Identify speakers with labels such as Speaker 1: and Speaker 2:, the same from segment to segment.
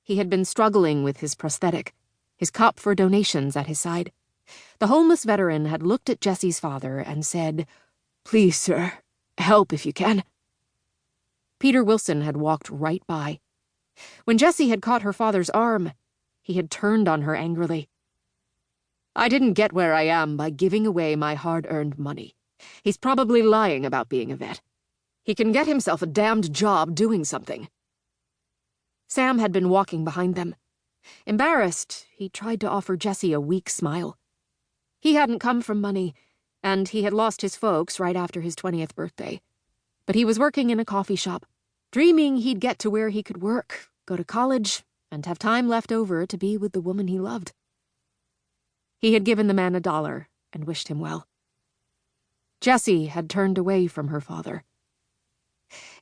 Speaker 1: He had been struggling with his prosthetic, his cup for donations at his side. The homeless veteran had looked at Jesse's father and said, "Please, sir, help if you can." Peter Wilson had walked right by. When Jessie had caught her father's arm, he had turned on her angrily. "I didn't get where I am by giving away my hard-earned money. He's probably lying about being a vet. He can get himself a damned job doing something." Sam had been walking behind them. Embarrassed, he tried to offer Jessie a weak smile. He hadn't come from money, and he had lost his folks right after his 20th birthday. But he was working in a coffee shop, dreaming he'd get to where he could work, go to college, and have time left over to be with the woman he loved. He had given the man $1 and wished him well. Jessie had turned away from her father.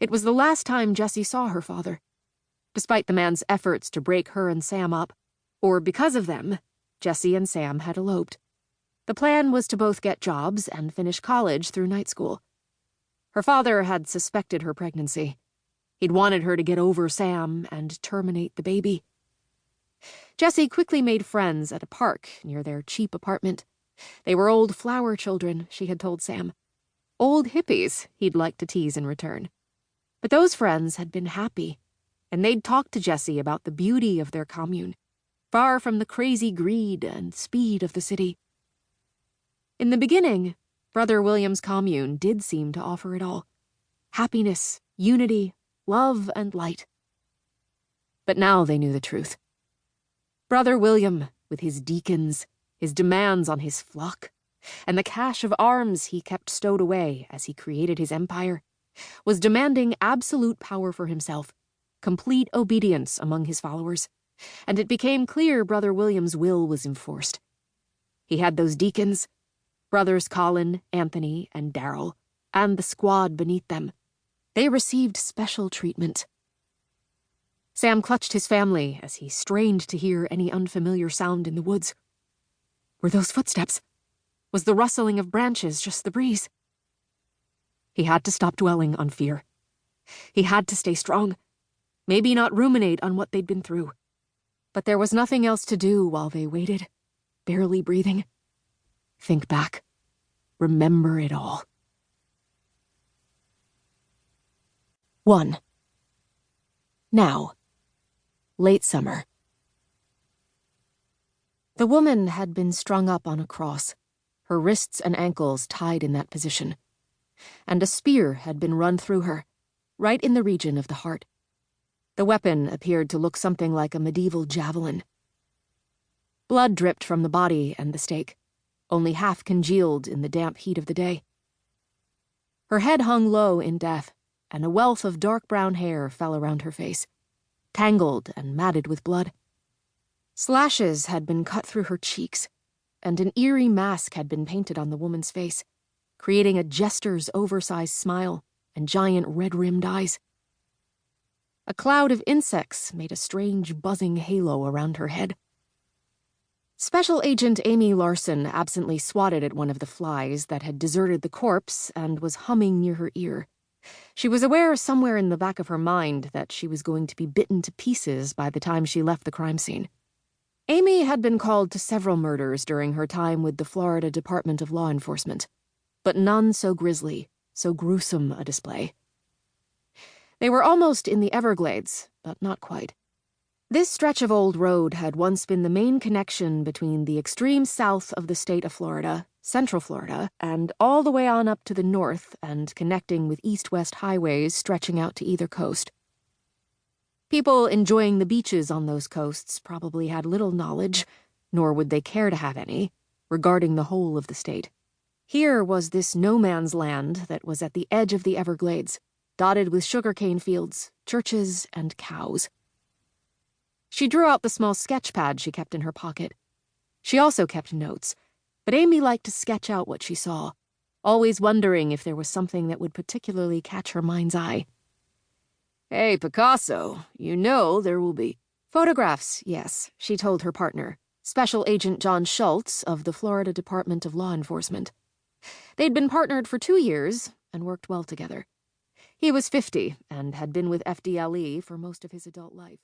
Speaker 1: It was the last time Jessie saw her father. Despite the man's efforts to break her and Sam up, or because of them, Jessie and Sam had eloped. The plan was to both get jobs and finish college through night school. Her father had suspected her pregnancy. He'd wanted her to get over Sam and terminate the baby. Jessie quickly made friends at a park near their cheap apartment. They were old flower children, she had told Sam. Old hippies, he'd like to tease in return. But those friends had been happy, and they'd talked to Jessie about the beauty of their commune, far from the crazy greed and speed of the city. In the beginning, Brother William's commune did seem to offer it all. Happiness, unity, love, and light. But now they knew the truth. Brother William, with his deacons, his demands on his flock, and the cache of arms he kept stowed away as he created his empire, was demanding absolute power for himself, complete obedience among his followers, and it became clear Brother William's will was enforced. He had those deacons, brothers Colin, Anthony, and Darrell, and the squad beneath them. They received special treatment. Sam clutched his family as he strained to hear any unfamiliar sound in the woods. Were those footsteps? Was the rustling of branches just the breeze? He had to stop dwelling on fear. He had to stay strong. Maybe not ruminate on what they'd been through. But there was nothing else to do while they waited, barely breathing. Think back. Remember it all. 1. Now. Late summer. The woman had been strung up on a cross, her wrists and ankles tied in that position, and a spear had been run through her, right in the region of the heart. The weapon appeared to look something like a medieval javelin. Blood dripped from the body and the stake, only half congealed in the damp heat of the day. Her head hung low in death, and a wealth of dark brown hair fell around her face, tangled and matted with blood. Slashes had been cut through her cheeks, and an eerie mask had been painted on the woman's face, creating a jester's oversized smile and giant red-rimmed eyes. A cloud of insects made a strange buzzing halo around her head. Special Agent Amy Larson absently swatted at one of the flies that had deserted the corpse and was humming near her ear. She was aware somewhere in the back of her mind that she was going to be bitten to pieces by the time she left the crime scene. Amy had been called to several murders during her time with the Florida Department of Law Enforcement, but none so grisly, so gruesome a display. They were almost in the Everglades, but not quite. This stretch of old road had once been the main connection between the extreme south of the state of Florida, Central Florida, and all the way on up to the north and connecting with east-west highways stretching out to either coast. People enjoying the beaches on those coasts probably had little knowledge, nor would they care to have any, regarding the whole of the state. Here was this no-man's land that was at the edge of the Everglades, dotted with sugarcane fields, churches, and cows. She drew out the small sketch pad she kept in her pocket. She also kept notes, but Amy liked to sketch out what she saw, always wondering if there was something that would particularly catch her mind's eye. "Hey, Picasso, you know there will be—" "Photographs, yes," she told her partner, Special Agent John Schultz of the Florida Department of Law Enforcement. They'd been partnered for 2 years and worked well together. He was 50 and had been with FDLE for most of his adult life.